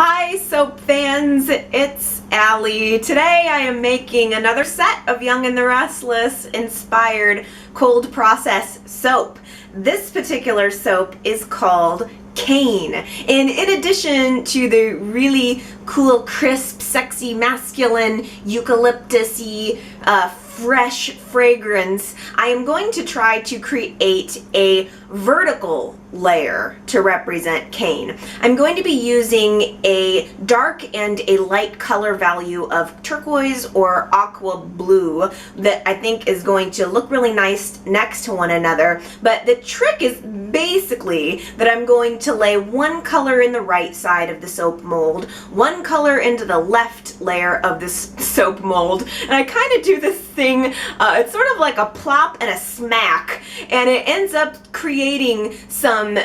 Hi soap fans, it's Allie. Today I am making another set of Young and the Restless inspired cold process soap. This particular soap is called Cane, and in addition to the really cool, crisp, sexy, masculine, eucalyptus-y, fresh fragrance, I am going to try to create a vertical layer to represent cane. I'm going to be using a dark and a light color value of turquoise or aqua blue that I think is going to look really nice next to one another. But the trick is basically that I'm going to lay one color in the right side of the soap mold, one color into the left layer of this soap mold, and I kind of do this thing, it's sort of like a plop and a smack, and it ends up creating some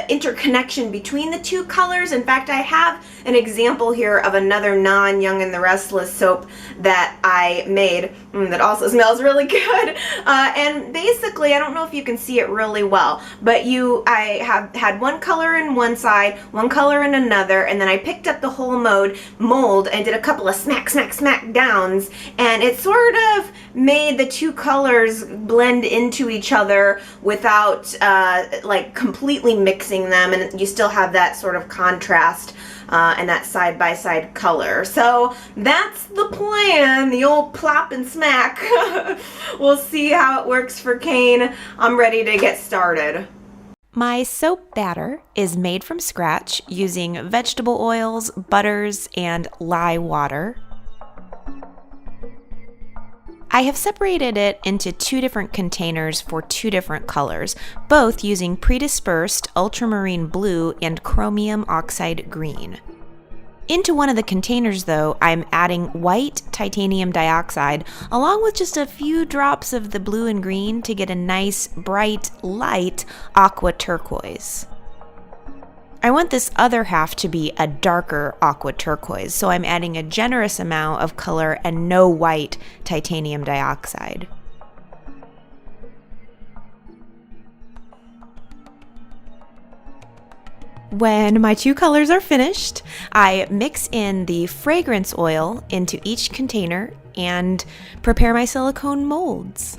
interconnection between the two colors. In fact, I have an example here of another non-Young and the Restless soap that I made that also smells really good. And basically, I don't know if you can see it really well, but I have had one color in one side, one color in another, and then I picked up the whole mold and did a couple of smack, smack, smack downs, and it sort of made the two colors blend into each other without like completely mixing them, and you still have that sort of contrast and that side-by-side color. So that's the plan, the old plop and smack. We'll see how it works for cane. I'm ready to get started. My soap batter is made from scratch using vegetable oils, butters, and lye water. I have separated it into two different containers for two different colors, both using predispersed ultramarine blue and chromium oxide green. Into one of the containers, though, I'm adding white titanium dioxide along with just a few drops of the blue and green to get a nice, bright, light aqua turquoise. I want this other half to be a darker aqua turquoise, so I'm adding a generous amount of color and no white titanium dioxide. When my two colors are finished, I mix in the fragrance oil into each container and prepare my silicone molds.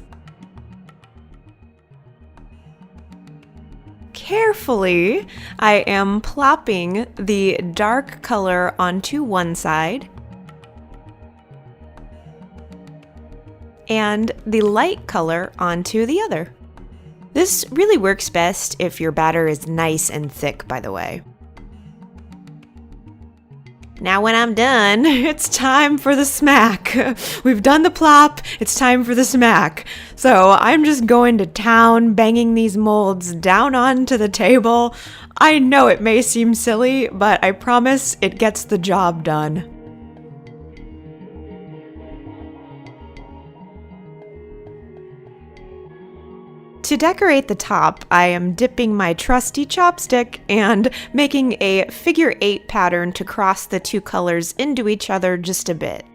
Carefully, I am plopping the dark color onto one side and the light color onto the other. This really works best if your batter is nice and thick, by the way. Now when I'm done, it's time for the smack. We've done the plop, it's time for the smack. So I'm just going to town, banging these molds down onto the table. I know it may seem silly, but I promise it gets the job done. To decorate the top, I am dipping my trusty chopstick and making a figure 8 pattern to cross the two colors into each other just a bit.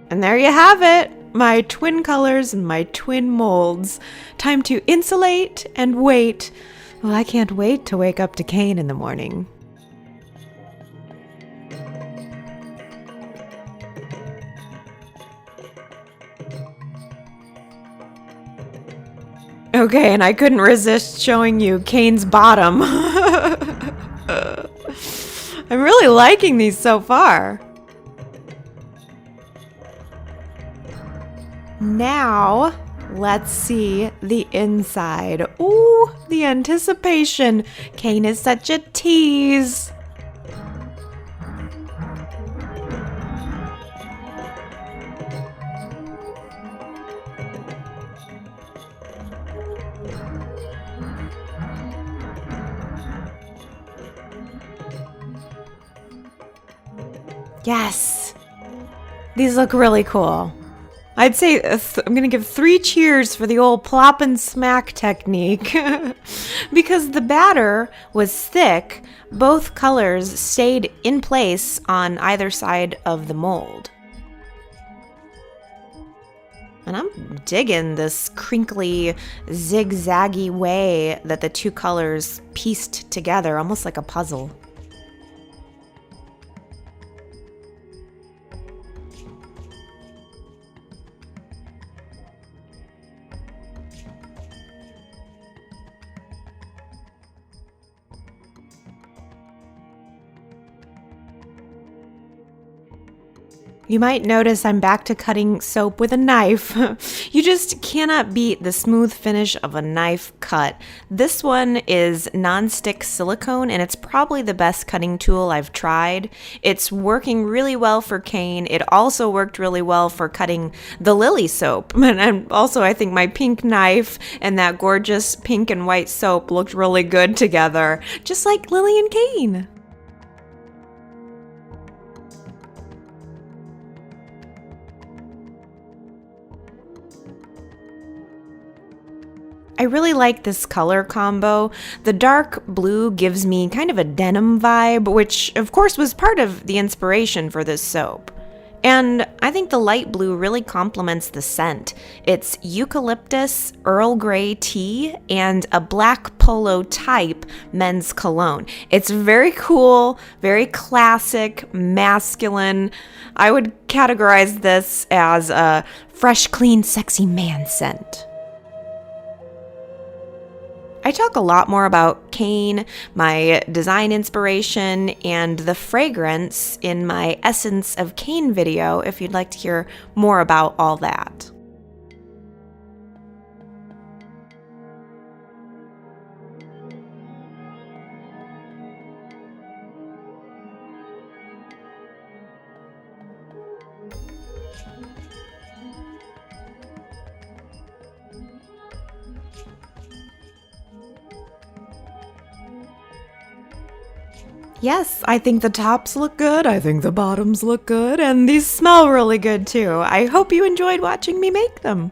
And there you have it, my twin colors and my twin molds. Time to insulate and wait. Well, I can't wait to wake up to cane in the morning. Okay, and I couldn't resist showing you cane's bottom. I'm really liking these so far. Now, let's see the inside. Ooh, the anticipation. Cane is such a tease. Yes, these look really cool. I'd say I'm going to give 3 cheers for the old plop and smack technique. Because the batter was thick, both colors stayed in place on either side of the mold. And I'm digging this crinkly, zigzaggy way that the two colors pieced together, almost like a puzzle. You might notice I'm back to cutting soap with a knife. You just cannot beat the smooth finish of a knife cut. This one is non-stick silicone, and it's probably the best cutting tool I've tried. It's working really well for cane. It also worked really well for cutting the lily soap. And also I think my pink knife and that gorgeous pink and white soap looked really good together, just like lily and cane. I really like this color combo. The dark blue gives me kind of a denim vibe, which of course was part of the inspiration for this soap. And I think the light blue really complements the scent. It's eucalyptus, Earl Grey tea, and a black Polo type men's cologne. It's very cool, very classic, masculine. I would categorize this as a fresh, clean, sexy man scent. I talk a lot more about cane, my design inspiration, and the fragrance in my Essence of Cane video if you'd like to hear more about all that. Yes, I think the tops look good, I think the bottoms look good, and these smell really good too. I hope you enjoyed watching me make them.